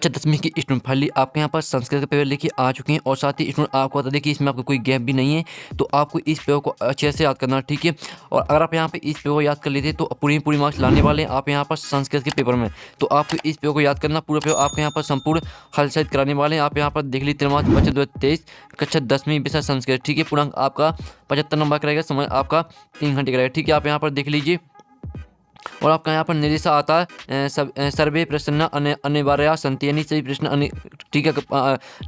कक्षा 10वीं की स्टूडेंट फाइनली आपके यहाँ पर संस्कृत के पेपर लेके आ चुके हैं और साथ ही स्टूडेंट आपको बता दें कि इसमें आपका कोई गैप भी नहीं है। तो आपको इस पेपर को अच्छे से याद करना, ठीक है। और अगर आप यहाँ पे इस पेपर को याद कर लेते तो पूरी मार्क्स लाने वाले हैं आप यहाँ पर संस्कृत के पेपर में। तो आपको इस पेपर को याद करना, पूरा पेपर आपके यहाँ पर संपूर्ण हल सहित कराने वाले हैं। आप यहाँ पर देख लीजिए 13 मार्च 2023 कक्षा 10वीं विषय संस्कृत, ठीक है। पूर्णांक आपका 75 नंबर का रहेगा, समय आपका 3 घंटे का रहेगा, ठीक है। आप यहाँ पर देख लीजिए और आपका यहाँ पर निर्देश आता है सर्वे प्रश्न अनिवार्य संति, यानी सही प्रश्न ठीक है।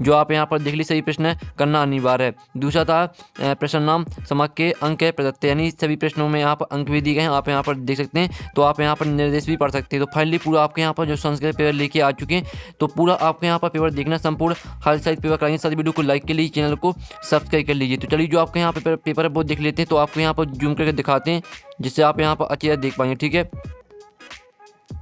जो आप यहाँ पर देख लीजिए सही प्रश्न करना अनिवार्य है। दूसरा था प्रश्न नाम समक के अंक प्रदत्त, यानी सभी प्रश्नों में यहाँ पर अंक भी दिए गए हैं, आप यहाँ पर देख सकते हैं। तो आप यहाँ पर निर्देश भी पढ़ सकते हैं। तो फाइनली पूरा आपके यहाँ पर जो संस्कृत पेपर लेके आ चुके हैं, तो पूरा आपके यहाँ पर पेपर देखना, संपूर्ण हर साइज पेपर कराएंगे। सारी वीडियो को लाइक के लिए चैनल को सब्सक्राइब कर लीजिए। तो चलिए जो आपके यहाँ पर पेपर है वो देख लेते हैं। तो आपको यहाँ पर जूम करके दिखाते हैं जिससे आप यहाँ पर अच्छी तरह देख पाएंगे, ठीक है।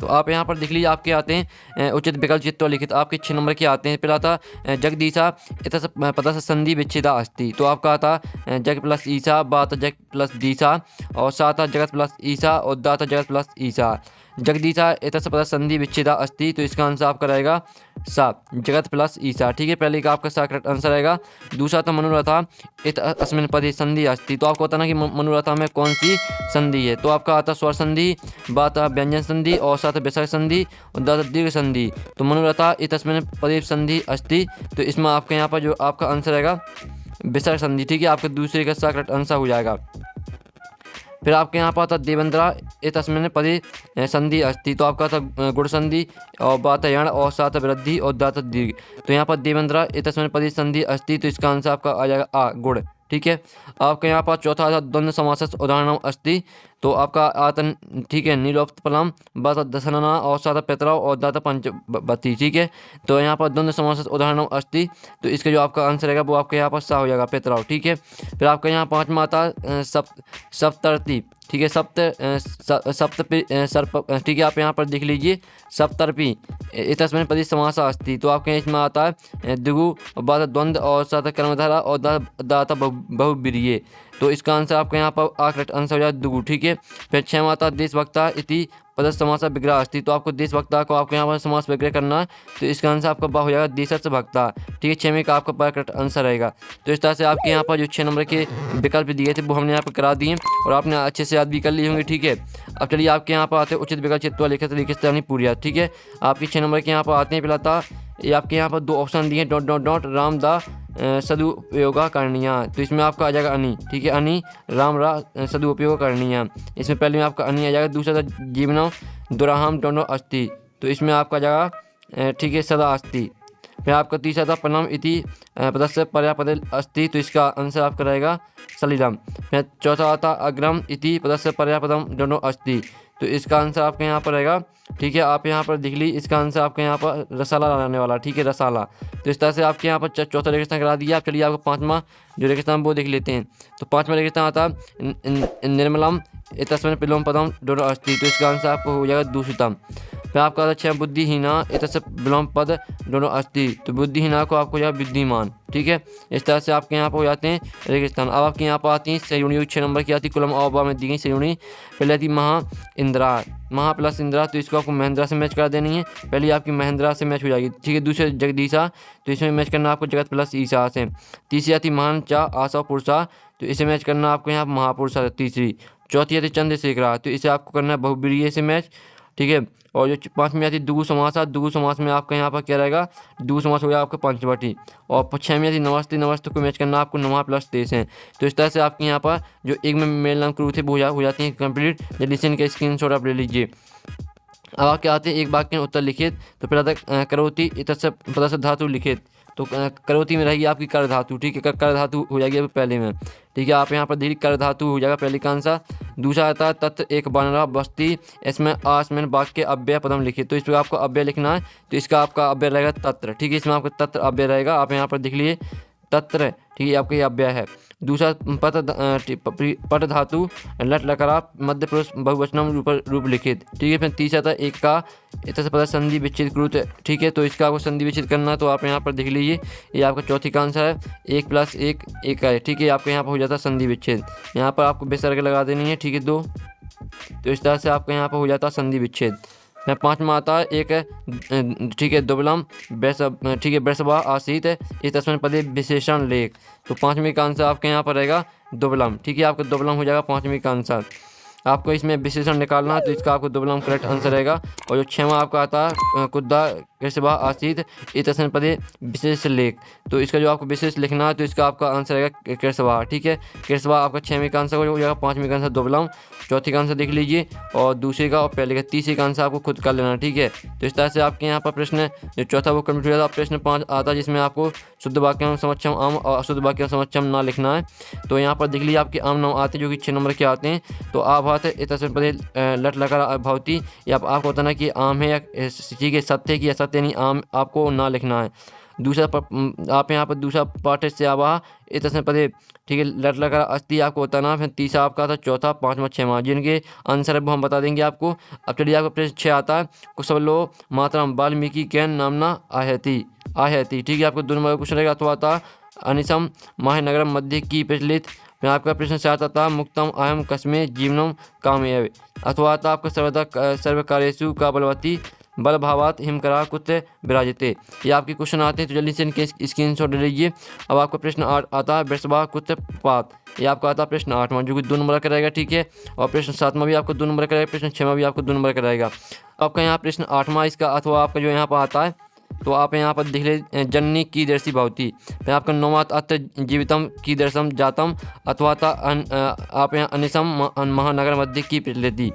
तो आप यहाँ पर देख लीजिए आपके आते हैं उचित विकल्प चित्त लिखित, आपके 6 नंबर के आते हैं। पहला था जगदीशा इतस पदस संधि विच्छेदा अस्ति, तो आपका आता जग प्लस ईसा, बात जग प्लस दीसा, और सात जगत प्लस ईसा, और दात जगत प्लस ईसा। जगदीशा इतस पदस संधि विच्छेदा अस्ति, तो इसका आंसर आपका रहेगा सा, जगत प्लस ईसा, ठीक है। पहले का आपका सा करेक्ट आंसर रहेगा। दूसरा था मनोरथा इत अस्मिन पदे संधि अस्ति, तो आपको बताना कि मनोरथा में कौन सी संधि है। तो आपका आता स्वर संधि, बात व्यंजन संधि, और साथ विसर्ग संधि, और दात दीर्घ संधि। तो मनोरथा इतस्मिन पदे संधि अस्ति, तो इसमें आपके यहाँ पर जो आपका आंसर रहेगा विसर्ग संधि, ठीक है। आपके दूसरे का सा करेक्ट आंसर हो जाएगा। फिर आपके यहाँ पर आता देवेंद्रा तस्मिन पदे संधि अस्ति, तो आपका था गुण संधि, और बात यण, और साथ वृद्धि, और दात दीर्घ। तो यहाँ पर देवेंद्रा तस्मिन पदे संधि अस्ति, तो इसका आंसर आपका आ जाएगा आ गुण, ठीक है। आपके यहाँ पर चौथा आता द्वंद्व समासस् उदाहरणम अस्ति, तो आपका आता ठीक है नीलोत्पलम, बात दशनना, और साथ पैतराव, और दाता पंचवती, ठीक है। तो यहाँ पर द्वंद्व समासस् उदाहरणम अस्ति, तो इसका जो आपका आंसर रहेगा वो आपके यहाँ पर सा हो जाएगा पैतराव, ठीक है। फिर आपका यहाँ पाँचवा आता सप्तर्ति, ठीक है। सर्प, ठीक है। आप यहाँ पर देख लीजिए सप्तर्पी तस्मिन् पदे समासा अस्ति, तो आपके इसमें आता है दिगु, बात द्वंद्व, और साथ कर्मधारा, और दाता बहुब्रीहि, तो इसका आंसर आपका यहाँ पर करेक्ट आंसर हो जाए दुगु, ठीक है। फिर 6वां आता देशभक्ता इति पदस समासा विग्रह अस्ति, तो आपको देशभक्ता को आपके यहाँ पर समास विग्रह करना है, तो इसका आंसर आपका बा हो जाएगा देशस्थ भक्ता, ठीक है। 6वें का आपका करेक्ट आंसर रहेगा। तो इस तरह से आपके यहाँ पर जो 6 नंबर के विकल्प दिए थे वो हमने यहाँ पर करा दिए और आपने अच्छे से याद भी कर लिए होंगे, ठीक है। अब चलिए आपके यहाँ पर आते हैं उचित विकल्प चित्त लिखित लिखित पूरी, ठीक है। आपके 6 नंबर के यहाँ पर आते हैं। पहला था ये आपके यहाँ पर 2 ऑप्शन दिए डॉट राम दा सदुपयोगा करणीय, तो इसमें आपका आ जाएगा अनि, ठीक है। अनि राम रा सदुपयोग करणीय, इसमें पहले में आपका अनि आ जाएगा। दूसरा था जीवनम दुराहम दोनों अस्ति, तो इसमें आपका जाएगा ठीक है सदा अस्ति। फिर आपका तीसरा था पनम इति पदस्य पर्यापद अस्ति, तो इसका आंसर आपका रहेगा सलिलम। फिर चौथा आता अग्रम इति पदस्य पर्यापदम दोनों अस्ति, तो इसका आंसर आपके यहाँ पर रहेगा, ठीक है। आप यहाँ पर देख ली इसका आंसर आपके यहाँ पर रसाला रहने वाला, ठीक है, रसाला। तो इस तरह से आपके यहाँ पर चौथा रेगिस्तान करा दिया। चलिए आपको 5वां जो रेगिस्तान वो देख लेते हैं। तो 5वां रेगिस्तान आता निर्मलम तस्मिन् पिलोम पदम दोनों अस्ति, तो इसका आंसर आपको हो जाएगा दूषितम। फिर आपका आता 6 बुद्धिहीना इतस्य विलोम पद दोनों अस्ति, तो बुद्धिहीना को आपको जाएगा बुद्धिमान, ठीक है। इस तरह से आपके यहाँ पर हो जाते हैं रेगिस्तान। अब आपके यहाँ पर आती हैं सहयोनी, 6 नंबर की आती कुलम अवबा में दी गई सहयोनी। पहले आती महा प्लस इंदिरा, तो इसको आपको महेंद्रा से मैच कर देनी है। पहले आपकी महेंद्रा से मैच हो जाएगी, ठीक है। दूसरे जगदीशा, तो इसमें मैच करना आपको जगत प्लस ईसा से। तीसरी आती महान चा आशा पुरुषा, तो इसे मैच करना आपको यहाँ महापुरुषा तीसरी। चौथी आती चंद्रशेखरा, तो इसे आपको करना है बहुब्रीहि से मैच, ठीक है। और जो 5वीं आती दुगु समासा, दुगु समास में आपका यहाँ पर क्या रहेगा दुगु समास हो गया आपका पंचवटी। और 6वीं आती नमस्ते को मैच करना आपको नमा प्लस तेईस है। तो इस तरह से आपके यहाँ पर जो एक में मेल नाम क्रू थे वो हो जाती हैं कंप्लीट। जल्दी से इनका स्क्रीनशॉट आप ले लीजिए। अब आपके आते हैं एक वाक्य उत्तर लिखित। तो पहला था करोति इतस्य पदस्य धातु लिखित, तो करोति में रहेगी आपकी कर धातु, ठीक है। कर धातु हो जाएगी पहले में, ठीक है। आप यहाँ पर धीरे कर धातु हो जाएगा पहले का आंसर। दूसरा आता है तत्व एक बनरा बस्ती, इसमें आसमें वाक्य अव्यय पदम लिखित, तो इस पर आपको अव्यय लिखना है, तो इसका आपका अव्यय रहेगा तत्र, ठीक है। इसमें आपका तत्र अव्यय रहेगा, आप यहाँ पर देख लीजिए तत्र, ठीक है, आपका ये अव्यय है। दूसरा पट धातु लट लकरा मध्य पुरुष बहुवचनम रूप लिखित, ठीक है। फिर तीसरा था एक का इतने पता संधि विच्छेद कृत, ठीक है। तो इसका आपको संधि विच्छेद करना, तो आप यहाँ पर देख लीजिए ये आपका चौथी का आंसर है। 1 + 1 है, ठीक है। आपके यहाँ पर हो जाता है संधि विच्छेद, यहाँ पर आपको विसर्ग लगा देनी है, ठीक है 2। तो इस तरह से आपका यहाँ पर हो जाता है संधि विच्छेद। फिर 5वां आता है एक ठीक है दुबलम ठीक है बेसबा आसीत इस तस्में पदे विशेषण लेख। तो 5वीं का आंसर आपके यहाँ पर रहेगा दुबलम। ठीक है, आपका दुबलम हो जाएगा 5वीं का आंसर। आपको इसमें विशेषण निकालना है तो इसका आपको दुबलम करेक्ट आंसर रहेगा। और जो 6वां आपका आता है कुद्दा कृषभा आसीत इस तस्में पदे विशेष लेख। तो इसका जो आपको विशेष लिखना है तो इसका आपका आंसर रहेगा कृषभा। ठीक है, कृषभा आपका 6वीं का आंसर हो जाएगा। 5वीं का आंसर दुबलम, चौथी का आंसर देख लीजिए और दूसरे का और पहले का, तीसरे का आंसर आपको खुद कर लेना। ठीक है, तो इस तरह से आपके यहाँ पर प्रश्न जो चौथा वो कंप्लीट हो जाता है। प्रश्न 5 आता है जिसमें आपको शुद्ध वाक्य समक्षम आम और अशुद्ध वाक्य समक्षम ना लिखना है। तो यहाँ पर देख लीजिए आपके आम नाम आते हैं जो कि 6 नंबर के आते हैं। तो आभात है तस्वीर पदे लट लकार भवती, या आपको बताना कि आम है या ठीक है सत्य की या सत्य नहीं, आम आपको ना लिखना है। दूसरा आप यहाँ पर दूसरा पाठ से आवाह इस तस्वीर पदे ठीक है लट लकार अस्थि आपको बताना। फिर तीसरा आपका था, चौथा, 5वां, 6वां जिनके आंसर है वो हम बता देंगे आपको। अब चलिए आपका प्रश्न 6 आता है कुशलो मातरम वाल्मीकि कैन नामना आहति। ठीक है, आपको 2 नंबर का क्वेश्चन रहेगा। अथवा था अनिसम महानगरम मध्य की प्रचलित। फिर आपका प्रश्न 7 आता मुक्तम अहम कस्मे जीवनम कामयव। अथवा आता आपका सर्वदा सर्वकार्येषु का बलवती बल भावात हिमकरा कुछ विराजते। ये आपके क्वेश्चन आते हैं तो जल्दी से इनके स्क्रीनशॉट ले लीजिए। अब आपका प्रश्न 8 आता है वृषभा कुछ पात। ये आपका आता है प्रश्न 8वां जो कि 2 नंबर का रहेगा। ठीक है, और प्रश्न 7वां भी आपको 2 नंबर का रहेगा। प्रश्न 6वां भी आपको 2 नंबर का रहेगा। आपका यहाँ प्रश्न 8वां इसका अथवा आपका जो यहाँ पर आता है तो आप यहाँ पर देख ले जननी की दर्शी भवती। फिर आपका 9वां अत्र जीवितम की दर्शम जातम अथवा आप यहाँ अनिसम महानगर मध्य की प्रचलिति।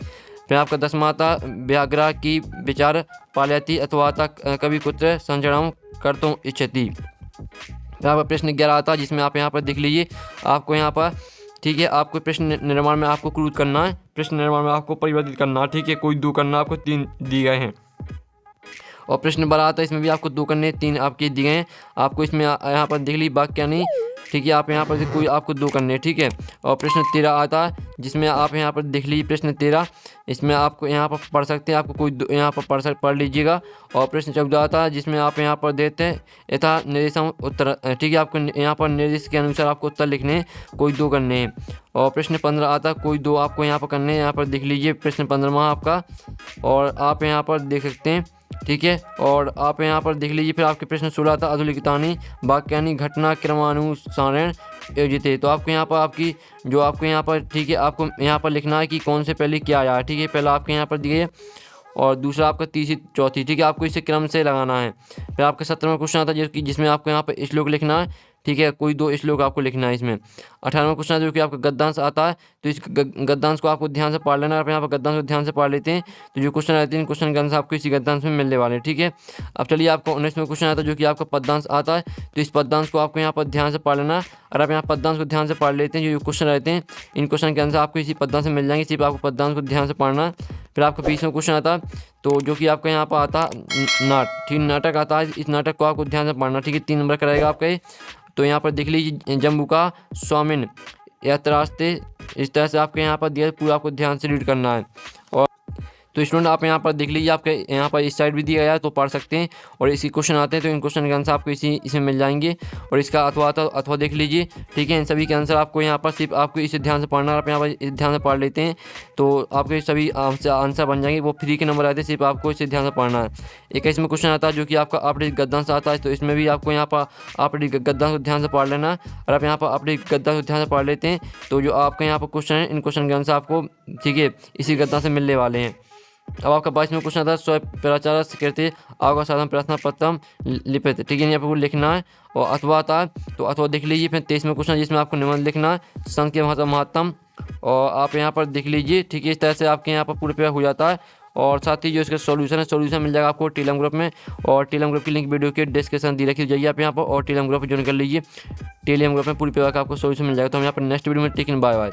फिर आपका 10वां था व्याघ्रा की विचार पालयति अथवा कवि पुत्र संचरण कर्तुम इच्छति। फिर आपका प्रश्न 11 आता जिसमें आप यहाँ पर देख लीजिए आपको यहाँ पर ठीक है आपको प्रश्न निर्माण में आपको क्रूज करना है, प्रश्न निर्माण में आपको परिवर्तित करना है। ठीक है, कोई 2 करना आपको 3 दिए गए हैं। और प्रश्न 12 आता है इसमें भी आपको 2 करने 3 आपके दिए हैं। आपको इसमें यहाँ पर देख लीजिए वाक्य नहीं। ठीक है, आप यहाँ पर कोई आपको 2 करने। ठीक है, और प्रश्न 13 आता है जिसमें आप यहाँ पर देख लीजिए प्रश्न 13 इसमें आपको यहाँ पर पढ़ सकते हैं, आपको कोई यहाँ पर पढ़ लीजिएगा। और प्रश्न 14 आता है जिसमें आप यहाँ पर देते हैं यथा निर्देशम उत्तर। ठीक है, आपको यहाँ पर निर्देश के अनुसार आपको उत्तर लिखने हैं, कोई 2 करने हैं। और प्रश्न 15 आता है कोई 2 आपको यहाँ पर करने हैं। यहाँ पर देख लीजिए प्रश्न 15वां आपका, और आप यहाँ पर देख सकते हैं। ठीक है, और आप यहाँ पर देख लीजिए। फिर आपके प्रश्न 16 था अधुलिखितानि वाक्यानि घटना क्रमानुसारेण योजिते। तो आपको यहाँ पर आपकी जो आपको यहाँ पर ठीक है आपको यहाँ पर लिखना है कि कौन से पहले क्या आया। ठीक है, पहला आपके यहाँ पर दिए और दूसरा आपका तीसरी चौथी। ठीक है, आपको इसे क्रम से लगाना है। फिर आपका 17वां क्वेश्चन आता है जिसमें आपको यहाँ पर श्लोक लिखना है। ठीक है, कोई 2 श्लोक आपको लिखना है इसमें। 18वां क्वेश्चन है जो कि आपका गद्यांश आता है तो इस गद्यांश को आपको ध्यान से पढ़ लेना है। आप यहाँ पर गद्यांश को ध्यान से पढ़ लेते हैं तो जो क्वेश्चन रहते हैं इन क्वेश्चन के आंसर आपको इसी गद्यांश में मिलने वाले हैं। ठीक है, अब चलिए आपको 19वां क्वेश्चन आता है जो कि आपका पद्यांश आता है तो इस पद्यांश को आपको यहाँ पर ध्यान से पढ़ लेना है। और आप यहाँ पद्यांश को ध्यान से पढ़ लेते हैं जो क्वेश्चन रहते हैं इन क्वेश्चन के आंसर आपको इसी पद्यांश से मिल जाएंगे, सिर्फ आपको पद्यांश को ध्यान से पढ़ना है। फिर आपका 20वां क्वेश्चन आता है तो जो कि आपका यहाँ पर आता है ठीक नाटक आता है, इस नाटक को आपको ध्यान से पढ़ना। ठीक है, 3 नंबर का रहेगा आपका। तो यहाँ पर देख लीजिए जम्बू का स्वामिन यात्रास्ते, इस तरह से आपके यहाँ पर दिया पूरा आपको ध्यान से रीड करना है। और तो स्टूडेंट आप यहाँ पर देख लीजिए आपके यहाँ पर इस साइड भी दिया गया है तो पढ़ सकते हैं। और इसी क्वेश्चन आते हैं तो इन क्वेश्चन के आंसर आपको इसमें मिल जाएंगे। और इसका अथवा देख लीजिए। ठीक है, इन सभी के आंसर आपको यहाँ पर सिर्फ आपको इसे ध्यान से पढ़ना है। आप यहाँ पर ध्यान से पढ़ लेते हैं तो आपके सभी आंसर बन जाएंगे। वो फ्री के नंबर आते हैं, सिर्फ आपको इसे ध्यान से पढ़ना है। 21वां क्वेश्चन आता है जो कि आपका अपडेट गद्यांश आता है तो इसमें भी आपको यहाँ पर अपडेट गद्यांश को ध्यान से पढ़ लेना है। और आप यहाँ पर अपडेट गद्यांश को ध्यान से पढ़ लेते हैं तो जो आपके यहाँ पर क्वेश्चन है इन क्वेश्चन के आंसर आपको ठीक है इसी गद्यांश से मिलने वाले हैं। अब आपका 22वां क्वेश्चन आता है स्व प्रचार स्वीकृति आगा साधन प्रार्थना पत्रम लिपित। ठीक है, यहाँ पर लिखना है। और अथवा आता है तो अथवा देख लीजिए। फिर 23वां क्वेश्चन जिसमें आपको निबंध लिखना है संघ के महत्तम, और आप यहाँ पर देख लीजिए। ठीक है, इस तरह से आपके यहाँ पर पूरे पेपर हो जाता है। और साथ ही जो इसका सॉल्यूशन है सॉल्यूशन मिल जाएगा आपको टेलीग्राम ग्रुप में। और टेलीग्राम ग्रुप की लिंक वीडियो के डिस्क्रिप्शन दी रखी जाइए आप यहाँ पर, और टेलीग्राम ग्रुप ज्वाइन कर लीजिए। टेलीग्राम ग्रुप में पूरी पेपर का आपको सॉल्यूशन मिल जाएगा। तो हम यहाँ पर नेक्स्ट वीडियो में टेकिन बाय बाय।